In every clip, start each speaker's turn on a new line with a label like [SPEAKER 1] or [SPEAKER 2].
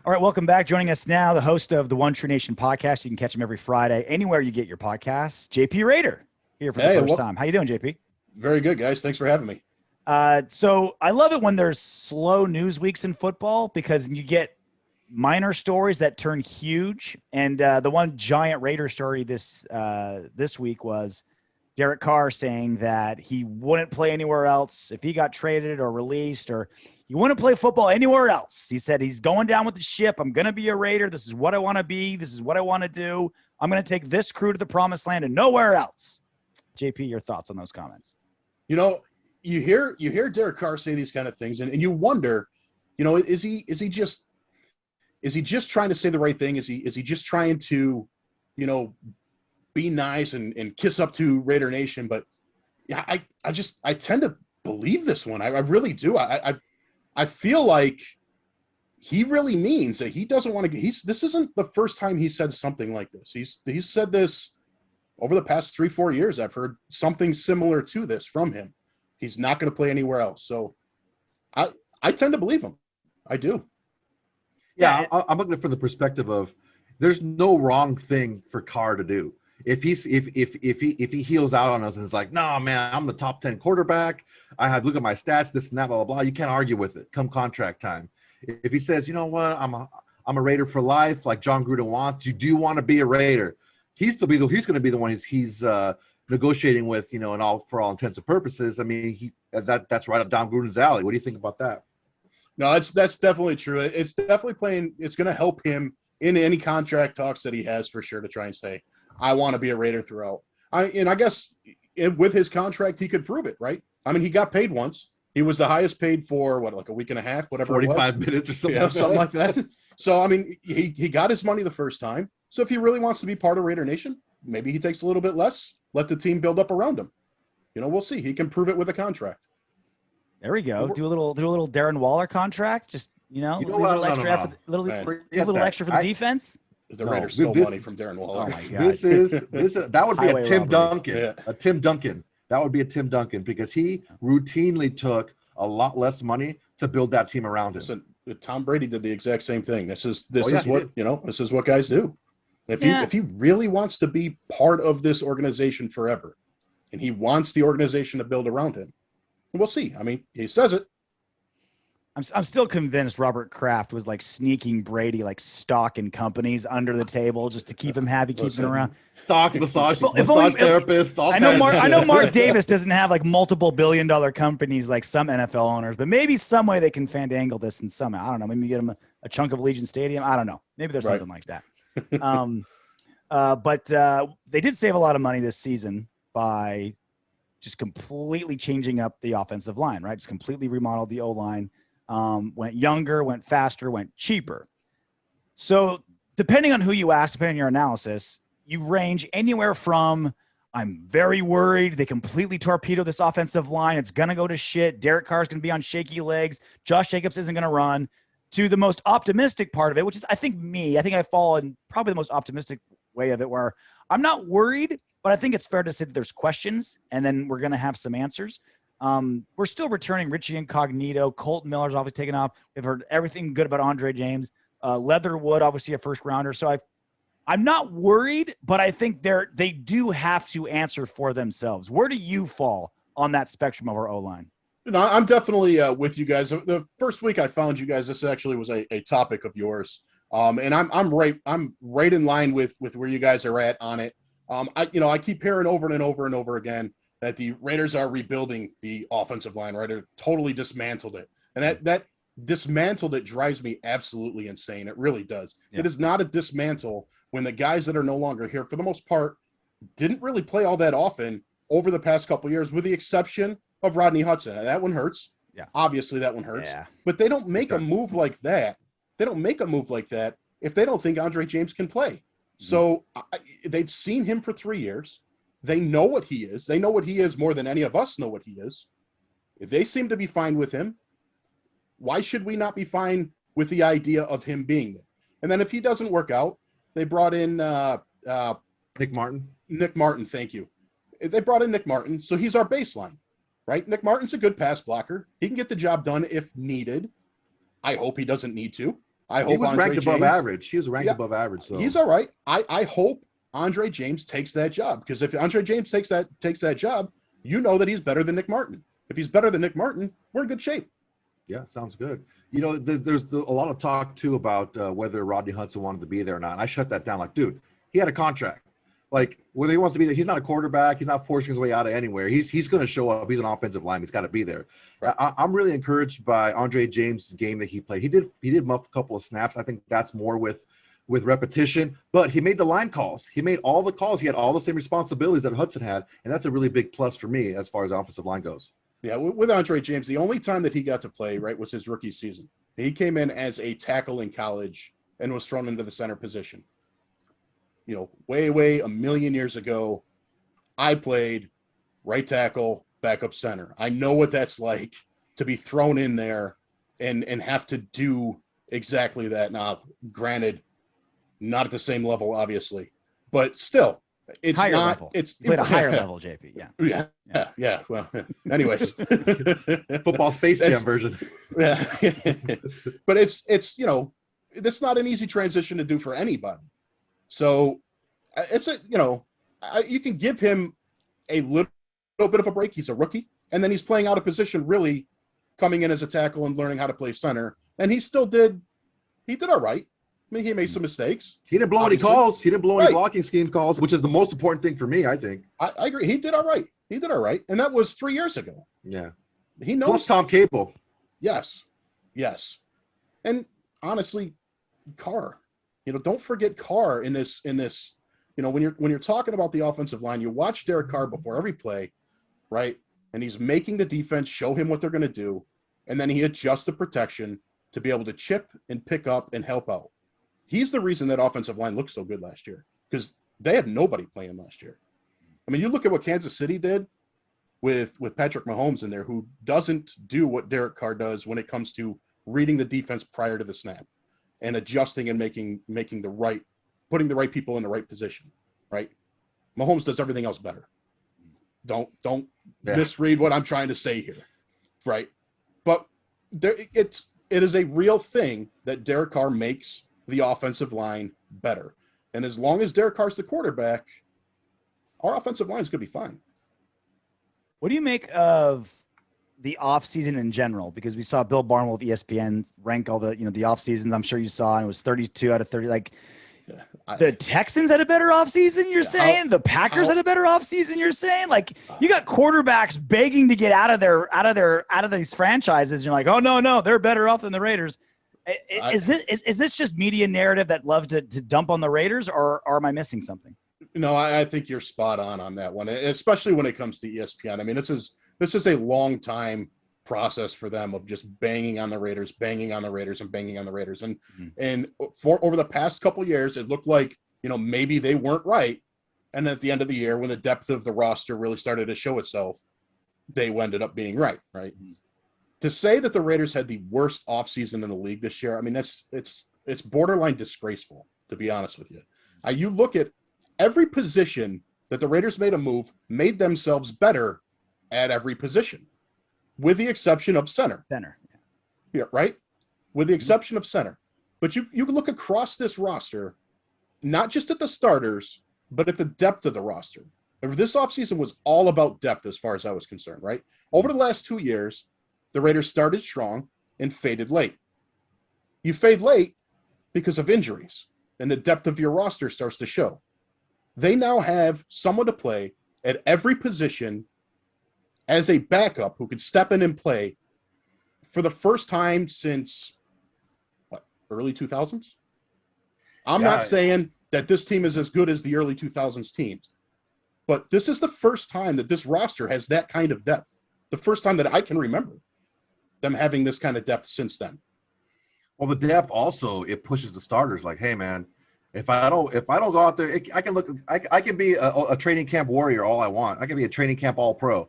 [SPEAKER 1] All right, welcome back. Joining us now, the host of the One True Nation podcast. You can catch him every Friday, anywhere you get your podcasts. JP Raider here for the first time. How you doing, JP?
[SPEAKER 2] Very good, guys. Thanks for having me.
[SPEAKER 1] So I love it when there's slow news weeks in football because you get minor stories that turn huge. And the one giant Raider story this week was Derek Carr saying that he wouldn't play anywhere else if he got traded or released, or he wouldn't play football anywhere else. He said he's going down with the ship. I'm going to be a Raider. This is what I want to be. This is what I want to do. I'm going to take this crew to the promised land and nowhere else. JP, your thoughts on those comments?
[SPEAKER 2] You know, you hear Derek Carr say these kind of things, and you wonder, you know, is he just trying to say the right thing? Is he just trying to, you know, be nice and kiss up to Raider Nation? But yeah, I tend to believe this one. I really do. I feel like he really means that he doesn't want to. This isn't the first time he said something like this. He's said this over the past 3-4 years. I've heard something similar to this from him. He's not going to play anywhere else. So I tend to believe him. I do.
[SPEAKER 3] Yeah, I'm looking from the perspective of there's no wrong thing for Carr to do. If he heals out on us and is like, no, man, I'm the top 10 quarterback. I have look at my stats, this and that, blah, blah, blah. You can't argue with it come contract time. If he says, you know what, I'm a Raider for life, like Jon Gruden wants, you do want to be a Raider. He's going to be the one he's negotiating with, you know, and all for all intents and purposes. I mean, that's right up Jon Gruden's alley. What do you think about that?
[SPEAKER 2] No, that's definitely true. It's definitely playing. It's going to help him in any contract talks that he has for sure to try and say, I want to be a Raider throughout. I guess with his contract, he could prove it, right? I mean, he got paid once. He was the highest paid for like a week and a half, whatever
[SPEAKER 3] 45 minutes or something,
[SPEAKER 2] something like that. So, I mean, he got his money the first time. So if he really wants to be part of Raider Nation, maybe he takes a little bit less, let the team build up around him. You know, we'll see. He can prove it with a contract.
[SPEAKER 1] There we go. Do a little Darren Waller contract. Just a little extra for the defense.
[SPEAKER 2] The Raiders stole money from Darren Waller.
[SPEAKER 1] Oh my God.
[SPEAKER 3] That would be a Tim
[SPEAKER 1] robbery.
[SPEAKER 3] Duncan.
[SPEAKER 2] Yeah.
[SPEAKER 3] A Tim Duncan. That would be a Tim Duncan because he routinely took a lot less money to build that team around him.
[SPEAKER 2] Listen, Tom Brady did the exact same thing. This is what guys do. If he really wants to be part of this organization forever, and he wants the organization to build around him, we'll see. I mean, he says it.
[SPEAKER 1] I'm still convinced Robert Kraft was like sneaking Brady like stock in companies under the table just to keep him happy, keep him around.
[SPEAKER 3] Stocks, massage therapist.
[SPEAKER 1] I know Mark Davis doesn't have like multiple billion-dollar companies like some NFL owners, but maybe some way they can fandangle this in some. I don't know. Maybe get him a chunk of Allegiant Stadium. I don't know. Maybe there's something like that. But they did save a lot of money this season by just completely changing up the offensive line, right? Just completely remodeled the O-line. Went younger, went faster, went cheaper. So depending on who you ask, depending on your analysis, you range anywhere from I'm very worried they completely torpedo this offensive line. It's going to go to shit. Derek Carr is going to be on shaky legs. Josh Jacobs isn't going to run. To the most optimistic part of it, which is I think I fall in probably the most optimistic way of it, where I'm not worried, but I think it's fair to say that there's questions and then we're going to have some answers. We're still returning Richie Incognito. Colton Miller's obviously taken off. We've heard everything good about Andre James. Leatherwood, obviously a first rounder. So I'm not worried, but I think they do have to answer for themselves. Where do you fall on that spectrum of our O-line?
[SPEAKER 2] No, I'm definitely with you guys. The first week I found you guys, this actually was a topic of yours. And I'm right in line with where you guys are at on it. I keep hearing over and over and over again that the Raiders are rebuilding the offensive line, right? They're totally dismantled it. And that dismantled it drives me absolutely insane. It really does. Yeah. It is not a dismantle when the guys that are no longer here, for the most part, didn't really play all that often over the past couple of years, with the exception of Rodney Hudson. And that one hurts.
[SPEAKER 1] Yeah.
[SPEAKER 2] Obviously that one hurts.
[SPEAKER 1] Yeah.
[SPEAKER 2] But they don't make a move like that. They don't make a move like that if they don't think Andre James can play. Mm-hmm. So they've seen him for 3 years. They know what he is. They know what he is more than any of us know what he is. They seem to be fine with him. Why should we not be fine with the idea of him being there? And then if he doesn't work out, they brought in
[SPEAKER 3] Nick Martin.
[SPEAKER 2] Nick Martin, thank you. They brought in Nick Martin, so he's our baseline, right? Nick Martin's a good pass blocker. He can get the job done if needed. I hope he doesn't need to. I hope
[SPEAKER 3] he was
[SPEAKER 2] Andre
[SPEAKER 3] ranked
[SPEAKER 2] James,
[SPEAKER 3] above average. He was ranked above average. So
[SPEAKER 2] he's all right. I hope Andre James takes that job, because if Andre James takes that job, you know that he's better than Nick Martin. If he's better than Nick Martin, we're in good shape.
[SPEAKER 3] Yeah, sounds good. You know, there's a lot of talk too about whether Rodney Hudson wanted to be there or not. And I shut that down. Like, dude, he had a contract. Like, whether he wants to be there, he's not a quarterback. He's not forcing his way out of anywhere. He's going to show up. He's an offensive lineman. He's got to be there.
[SPEAKER 2] Right.
[SPEAKER 3] I'm really encouraged by Andre James' game that he played. He did muff a couple of snaps. I think that's more with repetition, but he made the line calls. He made all the calls. He had all the same responsibilities that Hudson had, and that's a really big plus for me as far as offensive line goes.
[SPEAKER 2] Yeah, with Andre James, the only time that he got to play, right, was his rookie season. He came in as a tackle in college and was thrown into the center position. You know, way a million years ago, I played right tackle, backup center. I know what that's like to be thrown in there and have to do exactly that. Now, granted, not at the same level, obviously, but still, it's
[SPEAKER 1] higher
[SPEAKER 2] not.
[SPEAKER 1] Level.
[SPEAKER 2] It's
[SPEAKER 1] played a higher level, JP.
[SPEAKER 2] Yeah. Well, anyways,
[SPEAKER 3] Football Space Jam version.
[SPEAKER 2] Yeah, but it's you know, that's not an easy transition to do for anybody. So it's you can give him a little bit of a break. He's a rookie, and then he's playing out of position, really coming in as a tackle and learning how to play center. And he did all right. I mean, he made some mistakes.
[SPEAKER 3] He didn't blow
[SPEAKER 2] obviously.
[SPEAKER 3] any calls. He didn't blow any
[SPEAKER 2] Right.
[SPEAKER 3] blocking scheme calls, which is the most important thing for me, I think.
[SPEAKER 2] I agree. He did all right. And that was 3 years ago.
[SPEAKER 3] Yeah.
[SPEAKER 2] He knows.
[SPEAKER 3] Plus Tom Cable.
[SPEAKER 2] Yes. And honestly, Carr, don't forget Carr in this, when you're talking about the offensive line, you watch Derek Carr before every play, right? And he's making the defense show him what they're going to do. And then he adjusts the protection to be able to chip and pick up and help out. He's the reason that offensive line looked so good last year, because they had nobody playing last year. I mean, you look at what Kansas City did with Patrick Mahomes in there, who doesn't do what Derek Carr does when it comes to reading the defense prior to the snap and adjusting and putting the right people in the right position, right? Mahomes does everything else better. Don't misread what I'm trying to say here, right? But it is a real thing that Derek Carr makes the offensive line better. And as long as Derek Carr's the quarterback, our offensive line is going to be fine.
[SPEAKER 1] What do you make of the offseason in general? Because we saw Bill Barnwell of ESPN rank all the, the off seasons. I'm sure you saw, and it was 32 out of 30. Like, the Texans had a better offseason, you're saying? The Packers had a better offseason, you're saying? Like, you got quarterbacks begging to get out of these franchises. You're like, oh no, they're better off than the Raiders. Is this just media narrative that love to dump on the Raiders, or am I missing something?
[SPEAKER 2] No, I think you're spot on that one, especially when it comes to ESPN. I mean, this is a long time process for them of just banging on the Raiders. And for over the past couple years, it looked like, maybe they weren't right. And then at the end of the year, when the depth of the roster really started to show itself, they ended up being right. Mm-hmm. To say that the Raiders had the worst offseason in the league this year, I mean, it's borderline disgraceful, to be honest with you. You look at every position that the Raiders made themselves better at every position, with the exception of center. Yeah, right? With the exception of center. But you can look across this roster, not just at the starters, but at the depth of the roster. This offseason was all about depth as far as I was concerned, right? Over the last 2 years, the Raiders started strong and faded late. You fade late because of injuries, and the depth of your roster starts to show. They now have someone to play at every position as a backup who could step in and play for the first time since early 2000s. I'm not saying that this team is as good as the early 2000s teams, but this is the first time that this roster has that kind of depth. The first time that I can remember them having this kind of depth since then.
[SPEAKER 3] Well, the depth also, it pushes the starters like, hey man, if I don't go out there, I can be a training camp warrior all I want. I can be a training camp all pro.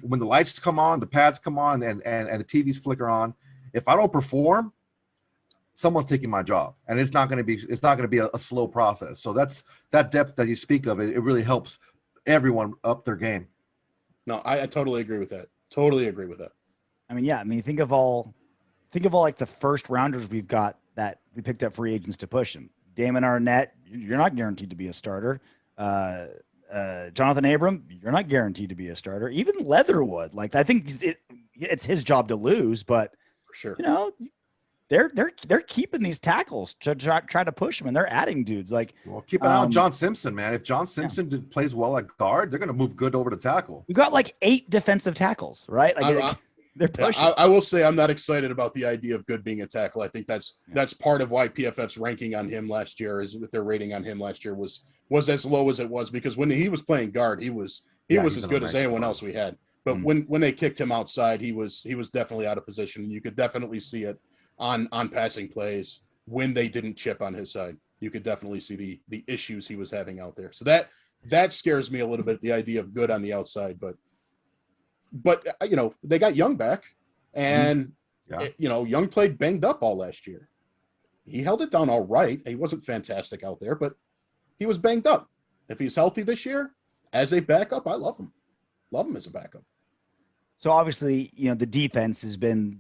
[SPEAKER 3] When the lights come on, the pads come on, and the TVs flicker on, if I don't perform, someone's taking my job, and it's not going to be a slow process. So that depth that you speak of, it really helps everyone up their game.
[SPEAKER 2] No, I totally agree with that. I
[SPEAKER 1] mean, think of all like the first rounders we've got that we picked up free agents to push him. Damon Arnett, you're not guaranteed to be a starter. Jonathan Abram, you're not guaranteed to be a starter. Even Leatherwood, like I think it's his job to lose, but
[SPEAKER 2] for sure,
[SPEAKER 1] you know, they're keeping these tackles to try to push them, and they're adding dudes like.
[SPEAKER 3] Well, keep an eye on John Simpson, man. If John Simpson plays well at guard, they're going to move good over to tackle.
[SPEAKER 1] We got like 8 defensive tackles, right? Like they're pushing.
[SPEAKER 2] I will say I'm not excited about the idea of Good being a tackle. I think that's part of why PFF's ranking on him last year their rating on him last year was as low as it was, because when he was playing guard, he was as good as anyone else we had. But when they kicked him outside, he was definitely out of position. You could definitely see it on passing plays when they didn't chip on his side. You could definitely see the issues he was having out there. So that scares me a little bit, the idea of Good on the outside, but you know, they got Young back, and Young played banged up all last year. He held it down all right. He wasn't fantastic out there, but he was banged up. If he's healthy this year as a backup, I love him. Love him as a backup.
[SPEAKER 1] So obviously, you know, the defense has been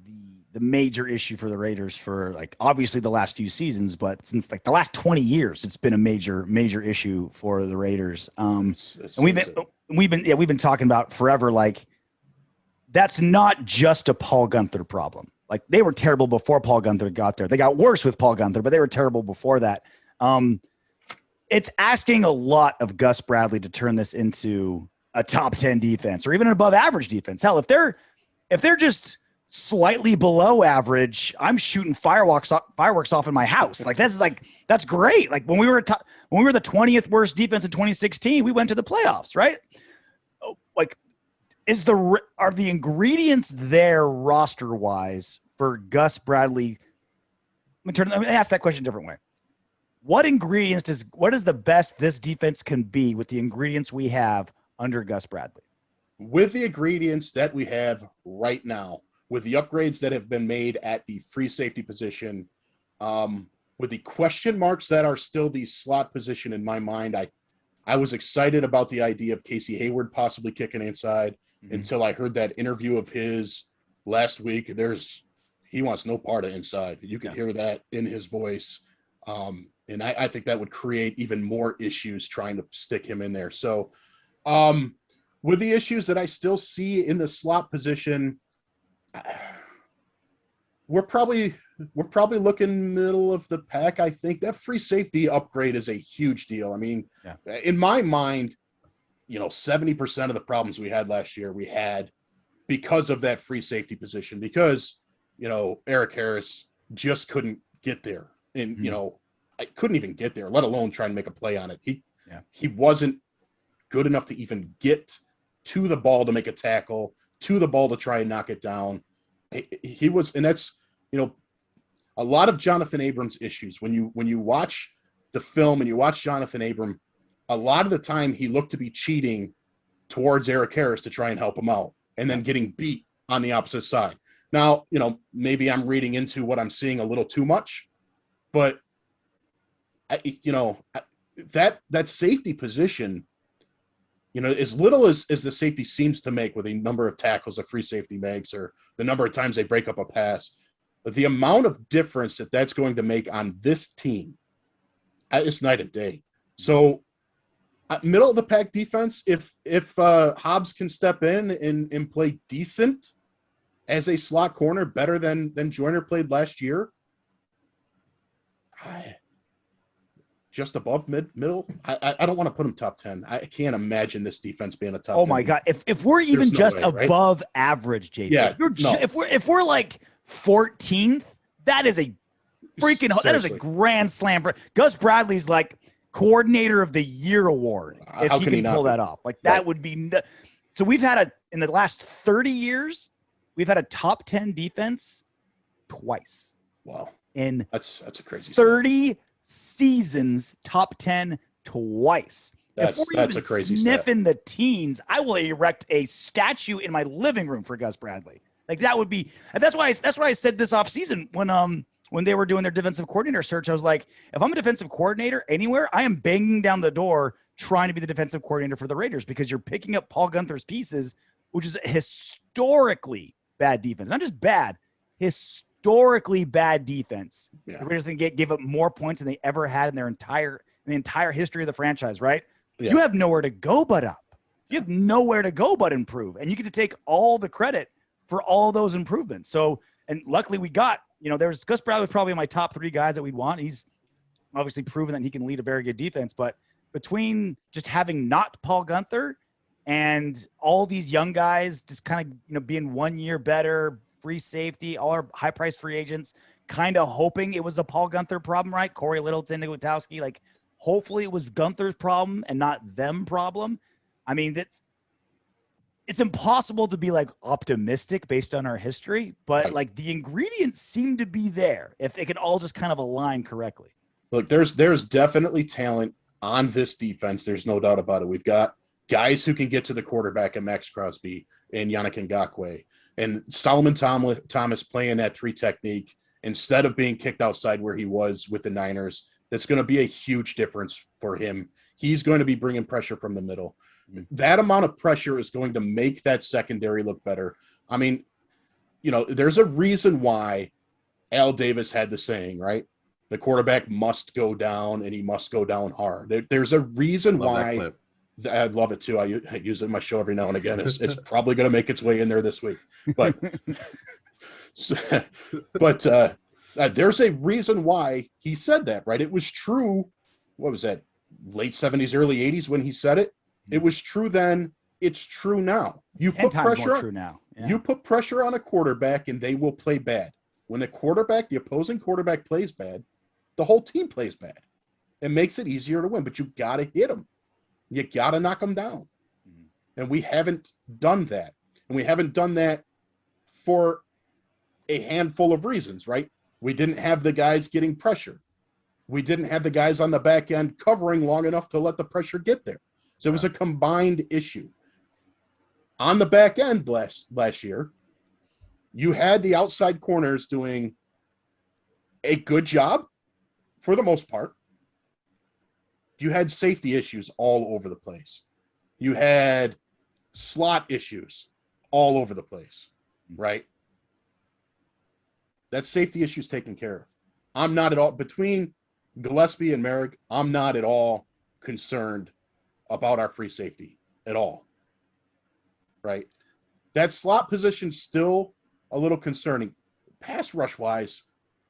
[SPEAKER 1] the major issue for the Raiders for like obviously the last few seasons, but since like the last 20 years, it's been a major issue for the Raiders. And we've been talking about forever, like, that's not just a Paul Guenther problem. Like, they were terrible before Paul Guenther got there. They got worse with Paul Guenther, but they were terrible before that. It's asking a lot of Gus Bradley to turn this into a top 10 defense or even an above average defense. Hell, if they're just slightly below average, I'm shooting fireworks off in my house. Like, that's great. Like, when we were the 20th worst defense in 2016, we went to the playoffs, right? Like, are the ingredients there roster wise for Gus Bradley? Let me ask that question a different way. What is the best this defense can be with the ingredients we have under Gus Bradley?
[SPEAKER 2] With the ingredients that we have right now, with the upgrades that have been made at the free safety position, with the question marks that are still the slot position in my mind, I was excited about the idea of Casey Hayward possibly kicking inside until I heard that interview of his last week. He wants no part of inside. You can hear that in his voice. And I think that would create even more issues trying to stick him in there. So with the issues that I still see in the slot position, we're probably looking middle of the pack. I think that free safety upgrade is a huge deal. I mean, in my mind, 70% of the problems we had last year, we had because of that free safety position, because, Eric Harris just couldn't get there. And, I couldn't even get there, let alone try and make a play on it. He wasn't good enough to even get to the ball to make a tackle, to the ball to try and knock it down. He was, and that's, a lot of Jonathan Abram's issues. When you watch the film and you watch Jonathan Abram, a lot of the time he looked to be cheating towards Eric Harris to try and help him out, and then getting beat on the opposite side. Now, maybe I'm reading into what I'm seeing a little too much, but that safety position, as little as the safety seems to make with the number of tackles a free safety makes or the number of times they break up a pass, the amount of difference that's going to make on this team, it's night and day. So middle of the pack defense, if Hobbs can step in and play decent as a slot corner, better than Joyner played last year, just above middle. I don't want to put him top 10. I can't imagine this defense being a top 10.
[SPEAKER 1] Oh my God. If we're even just above average, JP, if we're like 14th, that is a freaking, that is a grand slam. Gus Bradley's like coordinator of the year award. If he can pull that off, like that would be. So we've had in the last 30 years, we've had a top 10 defense twice.
[SPEAKER 2] Wow. That's a crazy
[SPEAKER 1] 30 seasons, top 10 twice.
[SPEAKER 2] That's a crazy
[SPEAKER 1] sniffing the teens. I will erect a statue in my living room for Gus Bradley. Like that would be, and that's why I said this offseason when they were doing their defensive coordinator search, I was like, if I'm a defensive coordinator anywhere, I am banging down the door trying to be the defensive coordinator for the Raiders, because you're picking up Paul Guenther's pieces, which is a historically bad defense. Not just bad, historically historically bad defense.
[SPEAKER 2] Yeah.
[SPEAKER 1] The Raiders think give up more points than they ever had in the entire history of the franchise, right?
[SPEAKER 2] Yeah.
[SPEAKER 1] You have nowhere to go but up. You have nowhere to go but improve. And you get to take all the credit for all those improvements. So, and luckily we got, Gus Bradley was probably my top 3 guys that we'd want. He's obviously proven that he can lead a very good defense, but between just having not Paul Guenther and all these young guys just kind of, being 1 year better, free safety, all our high price free agents, kind of hoping it was a Paul Guenther problem, right? Corey Littleton, Nagutowski, like hopefully it was Gunther's problem and not them problem. I mean, it's impossible to be like optimistic based on our history, but like the ingredients seem to be there if they can all just kind of align correctly.
[SPEAKER 2] Look, there's definitely talent on this defense. There's no doubt about it. We've got guys who can get to the quarterback and Max Crosby and Yannick Ngakoue and Solomon Thomas playing that 3 technique instead of being kicked outside where he was with the Niners. That's going to be a huge difference for him. He's going to be bringing pressure from the middle. That amount of pressure is going to make that secondary look better. I mean, there's a reason why Al Davis had the saying, right? The quarterback must go down and he must go down hard. There's a reason why. I love it too. I use it in my show every now and again. It's probably going to make its way in there this week, but there's a reason why he said that, right? It was true. What was that? Late 70s, early 80s when he said it. It was true then. It's true now. You put pressure.
[SPEAKER 1] True now. Yeah.
[SPEAKER 2] You put pressure on a quarterback, and they will play bad. When the opposing quarterback plays bad, the whole team plays bad. It makes it easier to win, but you got to hit them. You got to knock them down. And we haven't done that. And we haven't done that for a handful of reasons, right? We didn't have the guys getting pressure. We didn't have the guys on the back end covering long enough to let the pressure get there. So it was a combined issue. On the back end last year, you had the outside corners doing a good job for the most part. You had safety issues all over the place. You had slot issues all over the place, right? That safety issue is taken care of. I'm not at all, between Gillespie and Merrick, I'm not at all concerned about our free safety at all, right? That slot position's still a little concerning. Pass rush wise,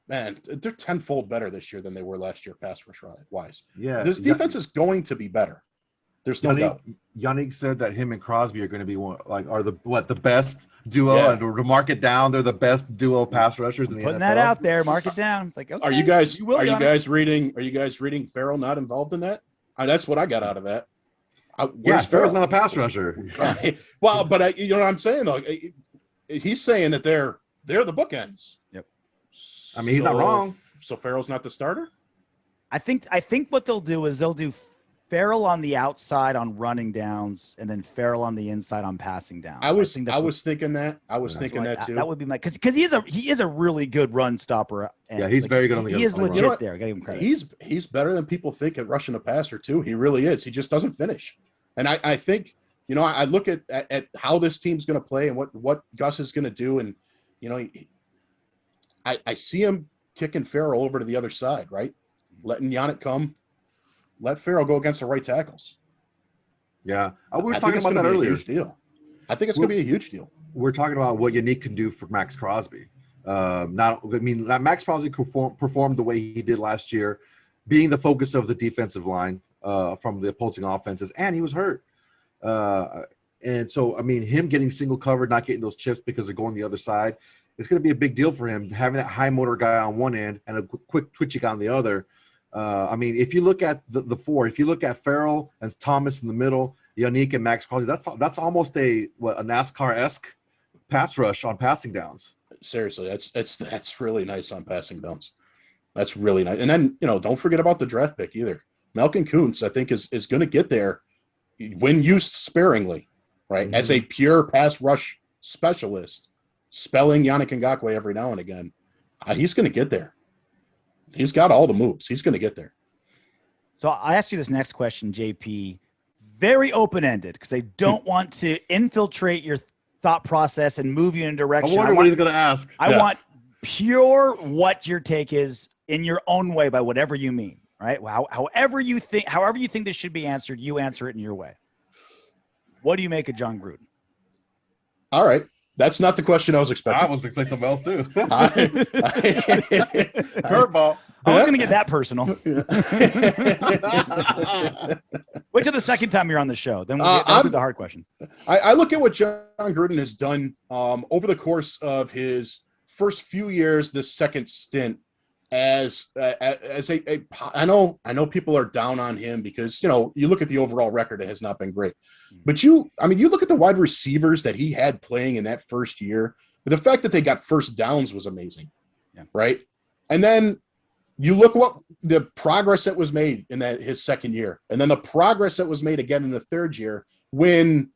[SPEAKER 2] man, they're tenfold better this year than they were last year, pass rush wise.
[SPEAKER 3] Yeah.
[SPEAKER 2] This defense is going to be better. There's no doubt.
[SPEAKER 3] Yannick said that him and Crosby are going to be the best duo, and to mark it down, they're the best duo pass rushers in the NFL.
[SPEAKER 1] Putting that out there, mark it down. It's like, okay,
[SPEAKER 2] are you guys reading Farrell not involved in that? That's what I got out of that.
[SPEAKER 3] Farrell's not a pass rusher.
[SPEAKER 2] Well, but you know what I'm saying though. He's saying that they're the bookends.
[SPEAKER 1] Yep.
[SPEAKER 3] I mean, he's not wrong.
[SPEAKER 2] So Farrell's not the starter?
[SPEAKER 1] I think what they'll do is they'll do Farrell on the outside on running downs, and then Farrell on the inside on passing downs.
[SPEAKER 2] I was thinking that too.
[SPEAKER 1] That would be my because he is a really good run stopper.
[SPEAKER 3] Yeah, he's very good on the
[SPEAKER 1] He is legit there. Gotta give him credit.
[SPEAKER 2] He's better than people think at rushing a passer too. He really is. He just doesn't finish. And I think, I look at how this team's going to play and what Gus is going to do, and I see him kicking Farrell over to the other side, right? Letting Yannick come. Let Farrell go against the right tackles.
[SPEAKER 3] Yeah. We were talking about that earlier.
[SPEAKER 2] I think it's going to be a huge deal.
[SPEAKER 3] We're talking about what Yannick can do for Max Crosby. Max Crosby performed the way he did last year, being the focus of the defensive line from the opposing offenses, and he was hurt. And so, him getting single covered, not getting those chips because they're going the other side, it's going to be a big deal for him, having that high motor guy on one end and a quick twitchy guy on the other. If you look at the four, if you look at Farrell and Thomas in the middle, Yannick and Max Crosby, that's almost a NASCAR-esque pass rush on passing downs.
[SPEAKER 2] Seriously, that's really nice on passing downs. That's really nice. And then, don't forget about the draft pick either. Malcolm Kuntz, I think, is going to get there when used sparingly, right? Mm-hmm. As a pure pass rush specialist, spelling Yannick Ngakoue every now and again, he's going to get there. He's got all the moves. He's going to get there.
[SPEAKER 1] So I asked you this next question, JP, very open-ended, because I don't want to infiltrate your thought process and move you in a direction.
[SPEAKER 3] I wonder what he's going to ask.
[SPEAKER 1] I want pure what your take is in your own way by whatever you mean, right? However you think this should be answered, you answer it in your way. What do you make of Jon Gruden?
[SPEAKER 2] All right. That's not the question I was expecting.
[SPEAKER 3] I was expecting something else too.
[SPEAKER 2] Curveball.
[SPEAKER 1] I was going to get that personal. Wait till the second time you're on the show. Then we'll get to the hard questions.
[SPEAKER 2] I look at what Jon Gruden has done over the course of his first few years, this second stint, as a I know people are down on him because, you know, you look at the overall record, it has not been great. But you look at the wide receivers that he had playing in that first year, the fact that they got first downs was amazing.
[SPEAKER 1] Yeah. Right.
[SPEAKER 2] And then you look what the progress that was made in his second year, and then the progress that was made again in the third year when,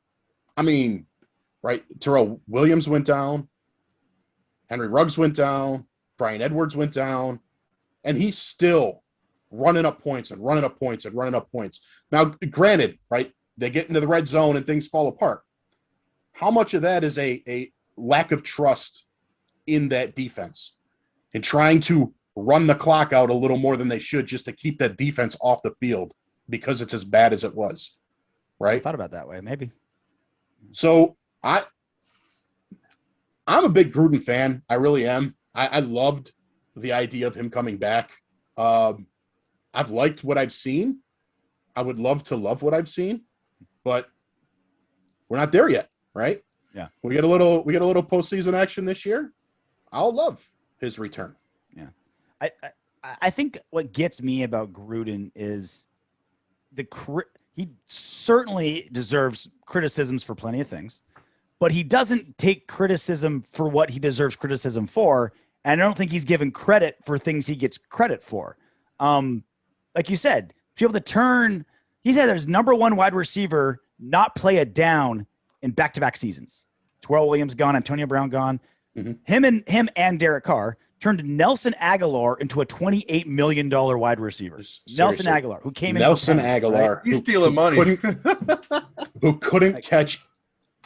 [SPEAKER 2] Terrell Williams went down, Henry Ruggs went down, Brian Edwards went down, and he's still running up points and running up points and running up points. Now, granted, right, they get into the red zone and things fall apart. How much of that is a lack of trust in that defense and trying to run the clock out a little more than they should just to keep that defense off the field because it's as bad as it was, right?
[SPEAKER 1] I thought about it that way, maybe.
[SPEAKER 2] So I'm a big Gruden fan. I really am. I loved the idea of him coming back. I've liked what I've seen. I would love to love what I've seen, but we're not there yet, right?
[SPEAKER 1] Yeah.
[SPEAKER 2] We get a little postseason action this year. I'll love his return.
[SPEAKER 1] Yeah. I think what gets me about Gruden is he certainly deserves criticisms for plenty of things, but he doesn't take criticism for what he deserves criticism for. And I don't think he's given credit for things he gets credit for. Like you said, to be able to turn, he's had his number one wide receiver not play a down in back-to-back seasons. Terrell Williams gone, Antonio Brown gone. Mm-hmm. Him and Derek Carr turned Nelson Aguilar into a $28 million wide receiver.
[SPEAKER 2] Seriously.
[SPEAKER 1] Nelson Aguilar, who came in.
[SPEAKER 2] Nelson Aguilar.
[SPEAKER 1] Right?
[SPEAKER 3] He's stealing money.
[SPEAKER 2] Who couldn't catch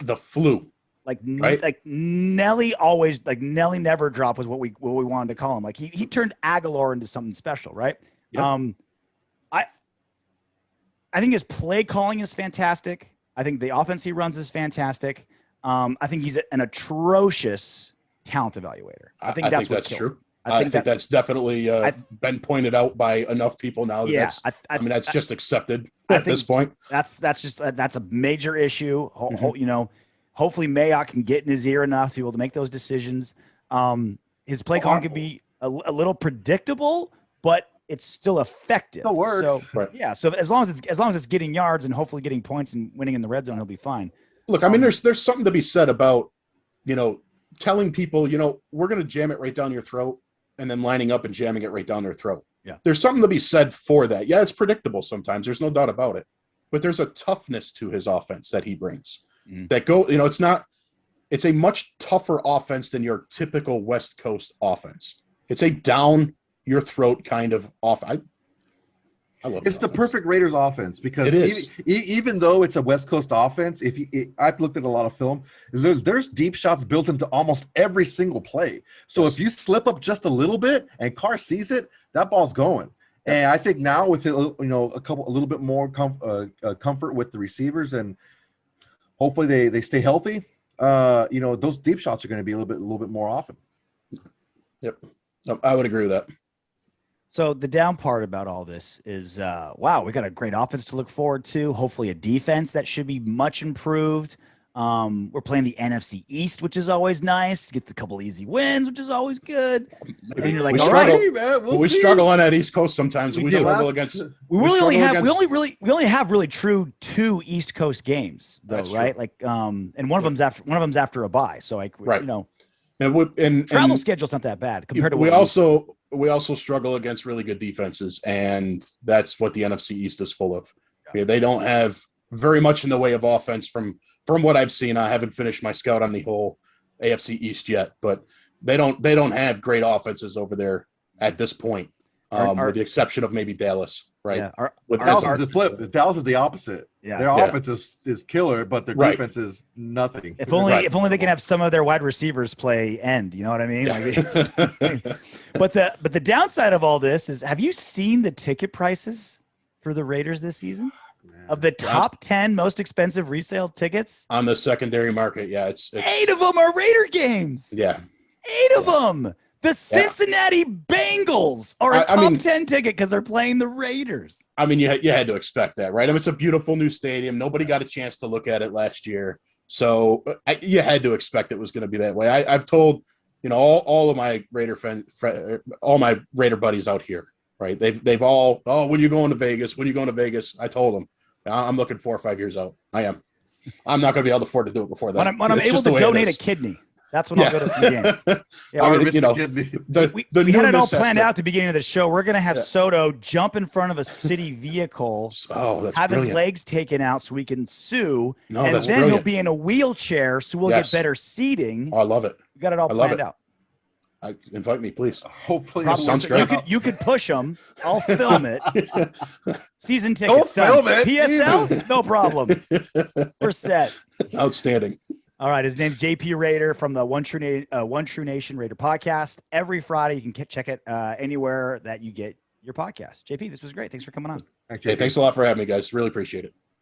[SPEAKER 2] the flu.
[SPEAKER 1] Like
[SPEAKER 2] right?
[SPEAKER 1] Nelly never dropped was what we wanted to call him. Like he turned Aguilar into something special, right? Yep. I think his play calling is fantastic. I think the offense he runs is fantastic. I think he's an atrocious talent evaluator. I think that's
[SPEAKER 2] true. I think that's definitely been pointed out by enough people now. That's just accepted at this point.
[SPEAKER 1] That's a major issue. Hopefully Mayock can get in his ear enough to be able to make those decisions. His play calling could be a little predictable, but it's still effective.
[SPEAKER 3] Still works.
[SPEAKER 1] So
[SPEAKER 2] right.
[SPEAKER 1] Yeah. So as long as it's getting yards and hopefully getting points and winning in the red zone, he'll be fine.
[SPEAKER 2] Look, there's something to be said about, telling people, we're going to jam it right down your throat and then lining up and jamming it right down their throat.
[SPEAKER 1] Yeah.
[SPEAKER 2] There's something to be said for that. Yeah, it's predictable sometimes. There's no doubt about it. But there's a toughness to his offense that he brings. It's a much tougher offense than your typical West Coast offense. It's a down your throat kind of offense. I love
[SPEAKER 3] it's the perfect Raiders offense because
[SPEAKER 2] it is.
[SPEAKER 3] Even though it's a West Coast offense, I've looked at a lot of film, there's deep shots built into almost every single play. So if you slip up just a little bit and Carr sees it, that ball's going. And I think now with a little bit more comfort with the receivers and hopefully they stay healthy, those deep shots are going to be a little bit more often.
[SPEAKER 2] Yep, I would agree with that.
[SPEAKER 1] So the down part about all this is, we got a great offense to look forward to. Hopefully a defense that should be much improved. We're playing the NFC East, which is always nice. Get a couple easy wins, which is always good. And you're like,
[SPEAKER 2] we struggle on that East Coast sometimes. We struggle against.
[SPEAKER 1] We only have really true 2 East Coast games, though, that's right? True. Like, and one of them's after a bye. So travel schedule's not that bad compared to what
[SPEAKER 2] we also struggle against really good defenses, and that's what the NFC East is full of. Yeah, they don't have very much in the way of offense from what I've seen. I haven't finished my scout on the whole AFC East yet, but they don't have great offenses over there at this point, with the exception of maybe Dallas. right?
[SPEAKER 1] Yeah.
[SPEAKER 2] With
[SPEAKER 3] Dallas
[SPEAKER 2] our-
[SPEAKER 3] is the flip. Dallas is the opposite.
[SPEAKER 1] Yeah.
[SPEAKER 3] Their
[SPEAKER 2] Yeah.
[SPEAKER 3] offense is killer, but their
[SPEAKER 2] Right.
[SPEAKER 3] defense is nothing.
[SPEAKER 1] If only
[SPEAKER 2] Right.
[SPEAKER 1] if only they can have some of their wide receivers play end. You know what I mean? But the downside of all this is, have you seen the ticket prices for the Raiders this season? Of the top 10 most expensive resale tickets,
[SPEAKER 2] on the secondary market, yeah, it's
[SPEAKER 1] 8 of them are Raider games.
[SPEAKER 2] yeah.
[SPEAKER 1] 8 of them. The Cincinnati Bengals are a top 10 ticket because they're playing the Raiders.
[SPEAKER 2] I mean, you had to expect that, right? I mean, it's a beautiful new stadium. Nobody got a chance to look at it last year, so you had to expect it was going to be that way. I've told all of my Raider all my Raider buddies out here, right? They've all, when you going to Vegas? When you going to Vegas? I told them I'm looking 4 or 5 years out. I am. I'm not going to be able to afford to do it before that.
[SPEAKER 1] When I'm able to donate a kidney. That's when I'll go to some games. Yeah,
[SPEAKER 2] I mean,
[SPEAKER 1] we had it all planned out at the beginning of the show. We're going to have Soto jump in front of a city vehicle, have his legs taken out so we can sue, and then he'll be in a wheelchair so we'll get better seating.
[SPEAKER 2] Oh, I love it.
[SPEAKER 1] We got it all planned out.
[SPEAKER 2] Invite me, please.
[SPEAKER 3] Hopefully,
[SPEAKER 2] sounds great.
[SPEAKER 1] You could push him. I'll film it. Season tickets.
[SPEAKER 3] Don't film it.
[SPEAKER 1] PSL? No problem. We're set.
[SPEAKER 2] Outstanding.
[SPEAKER 1] All right. His name's JP Raider from the One True Nation Raider podcast. Every Friday, you can check it anywhere that you get your podcast. JP, this was great. Thanks for coming on.
[SPEAKER 2] Hey, thanks a lot for having me, guys. Really appreciate it.